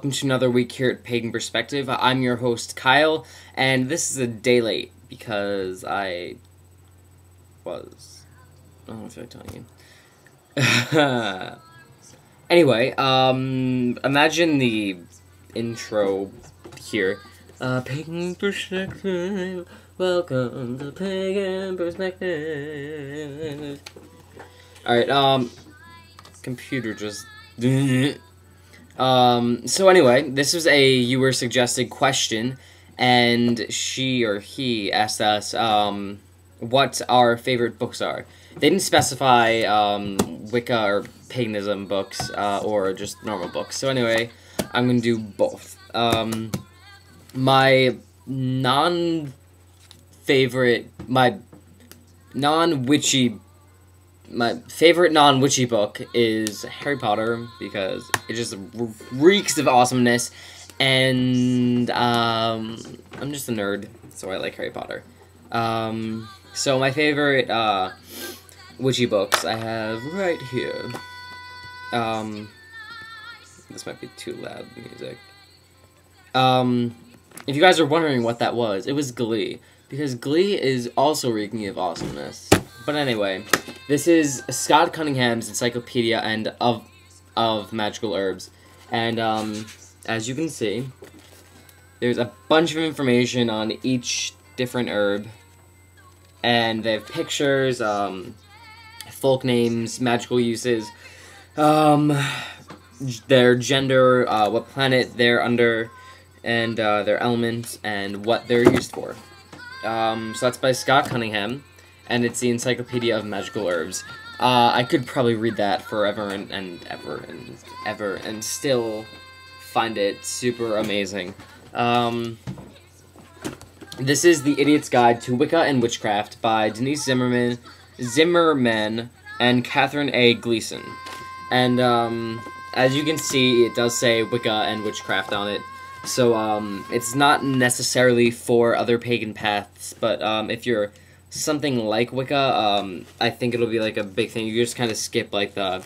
welcome to another week here at Pagan Perspective. I'm your host, Kyle, and this is a day late because I don't feel like telling you. Anyway, imagine the intro here. Pagan Perspective, welcome to Pagan Perspective. Alright, computer just... So anyway, this was a viewer suggested question, and she or he asked us, what our favorite books are. They didn't specify, Wicca or paganism books, or just normal books. So anyway, I'm gonna do both. My favorite non-witchy book is Harry Potter, because it just reeks of awesomeness, and, I'm just a nerd, so I like Harry Potter. So my favorite, witchy books I have right here. This might be too loud music. If you guys are wondering what that was, it was Glee, because Glee is also reeking of awesomeness. But anyway, this is Scott Cunningham's Encyclopedia and of Magical Herbs, and as you can see, there's a bunch of information on each different herb, and they have pictures, folk names, magical uses, their gender, what planet they're under, and their element, and what they're used for. So that's by Scott Cunningham, and it's the Encyclopedia of Magical Herbs. I could probably read that forever and ever, and still find it super amazing. This is The Idiot's Guide to Wicca and Witchcraft by Denise Zimmerman, and Catherine A. Gleason. And, as you can see, it does say Wicca and Witchcraft on it. So, it's not necessarily for other pagan paths, but, if you're something like Wicca, I think it'll be, like, a big thing. You just kind of skip, like, the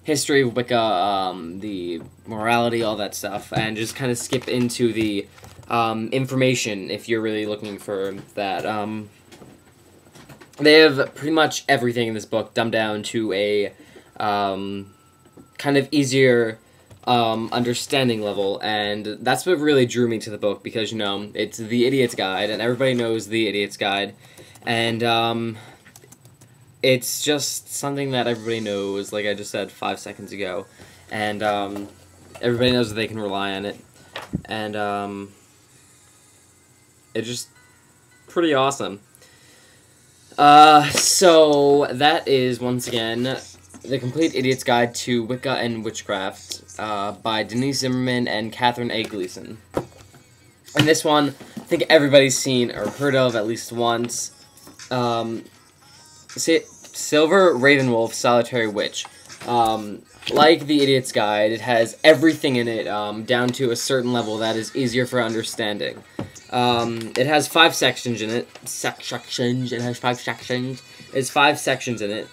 history of Wicca, the morality, all that stuff, and just kind of skip into the, information if you're really looking for that. They have pretty much everything in this book dumbed down to a, kind of easier, understanding level, and that's what really drew me to the book, because, you know, it's The Idiot's Guide, and everybody knows The Idiot's Guide, and, it's just something that everybody knows, like I just said 5 seconds ago, and, everybody knows that they can rely on it, and, it's just pretty awesome. So that is, once again, The Complete Idiot's Guide to Wicca and Witchcraft, by Denise Zimmerman and Catherine A. Gleason. And this one, I think everybody's seen or heard of at least once. Silver Ravenwolf Solitaire Witch. Like The Idiot's Guide, it has everything in it, down to a certain level that is easier for understanding. It has 5 sections in it. It has 5 sections. There's 5 sections in it.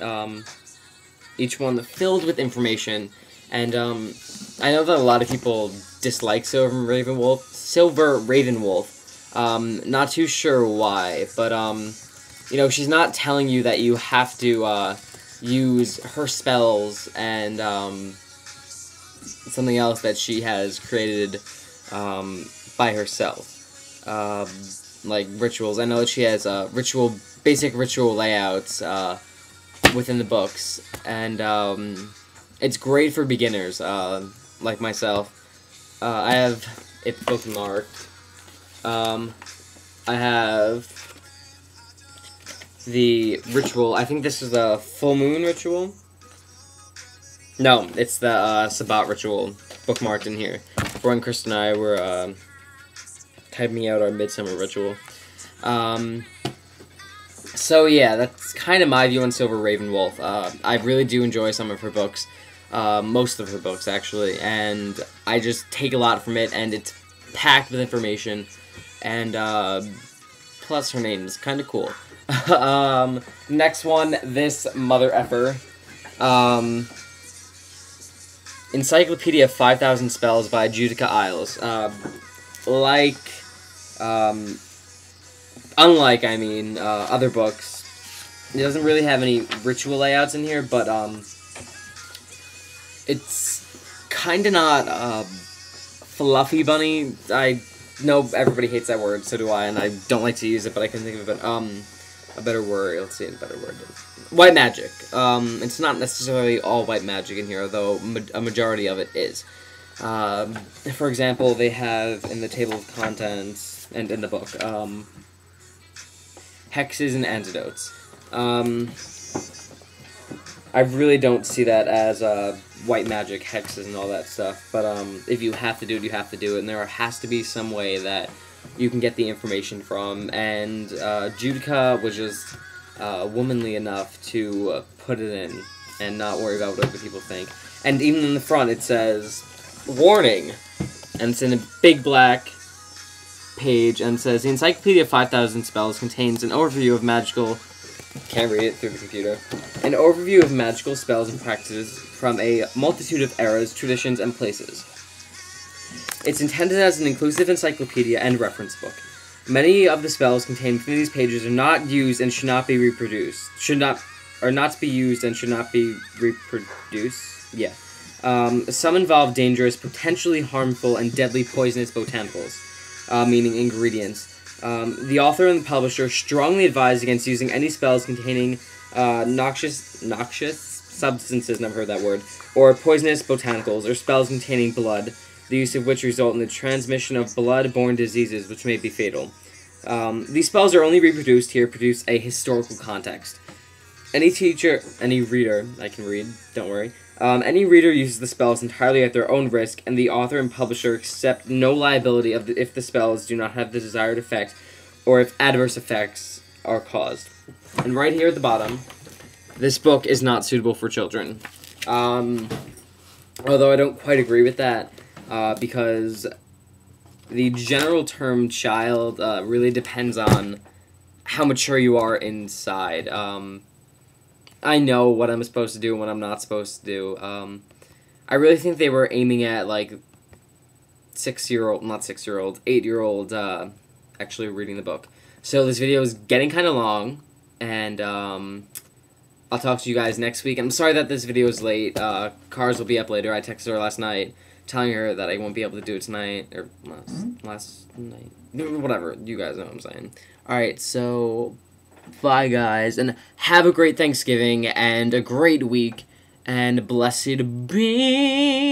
Each one filled with information. And, I know that a lot of people dislike Silver Ravenwolf. Not too sure why, but, you know, she's not telling you that you have to, use her spells and, something else that she has created, by herself. Like rituals. I know that she has, basic ritual layouts, within the books, and, it's great for beginners, like myself. I have it bookmarked. I have the ritual. I think this is a full moon ritual. No, it's the, Sabbat ritual bookmarked in here. For when Chris and I were, typing out our midsummer ritual. So yeah, that's kind of my view on Silver Ravenwolf. I really do enjoy some of her books. Most of her books, actually, and I just take a lot from it, and it's packed with information, and, plus her name is kind of cool. Next one, this mother effer. Encyclopedia of 5,000 Spells by Judica Isles. Unlike, other books, it doesn't really have any ritual layouts in here, but, it's kinda not, fluffy bunny. I know everybody hates that word, so do I, and I don't like to use it, but I can think of it, a better word. Let's see, a better word. White magic. It's not necessarily all white magic in here, although a majority of it is. For example, they have in the table of contents, and in the book, hexes and antidotes. I really don't see that as, white magic, hexes, and all that stuff, but, if you have to do it, you have to do it, and there has to be some way that you can get the information from, and, Judica was just, womanly enough to, put it in, and not worry about what other people think. And even in the front, it says, warning, and it's in a big black page, and it says, the Encyclopedia of 5,000 Spells contains an overview of magical... Can't read it through the computer. An overview of magical spells and practices from a multitude of eras, traditions, and places. It's intended as an inclusive encyclopedia and reference book. Many of the spells contained within these pages are not used and should not be reproduced. Are not to be used and should not be reproduced. Yeah. Some involve dangerous, potentially harmful, and deadly poisonous botanicals, meaning ingredients. The author and the publisher strongly advise against using any spells containing noxious substances, never heard that word, or poisonous botanicals, or spells containing blood, the use of which result in the transmission of blood-borne diseases, which may be fatal. These spells are only reproduced here, produce a historical context. Any reader, I can read, don't worry, any reader uses the spells entirely at their own risk, and the author and publisher accept no liability if the spells do not have the desired effect, or if adverse effects are caused. And right here at the bottom, this book is not suitable for children. Although I don't quite agree with that, because the general term child really depends on how mature you are inside. I know what I'm supposed to do and what I'm not supposed to do. I really think they were aiming at, like, 8-year-old, actually reading the book. So this video is getting kind of long, and, I'll talk to you guys next week. I'm sorry that this video is late. Cars will be up later. I texted her last night, telling her that I won't be able to do it tonight, or last night. Whatever, you guys know what I'm saying. Alright, so... bye, guys, and have a great Thanksgiving, and a great week, and blessed be...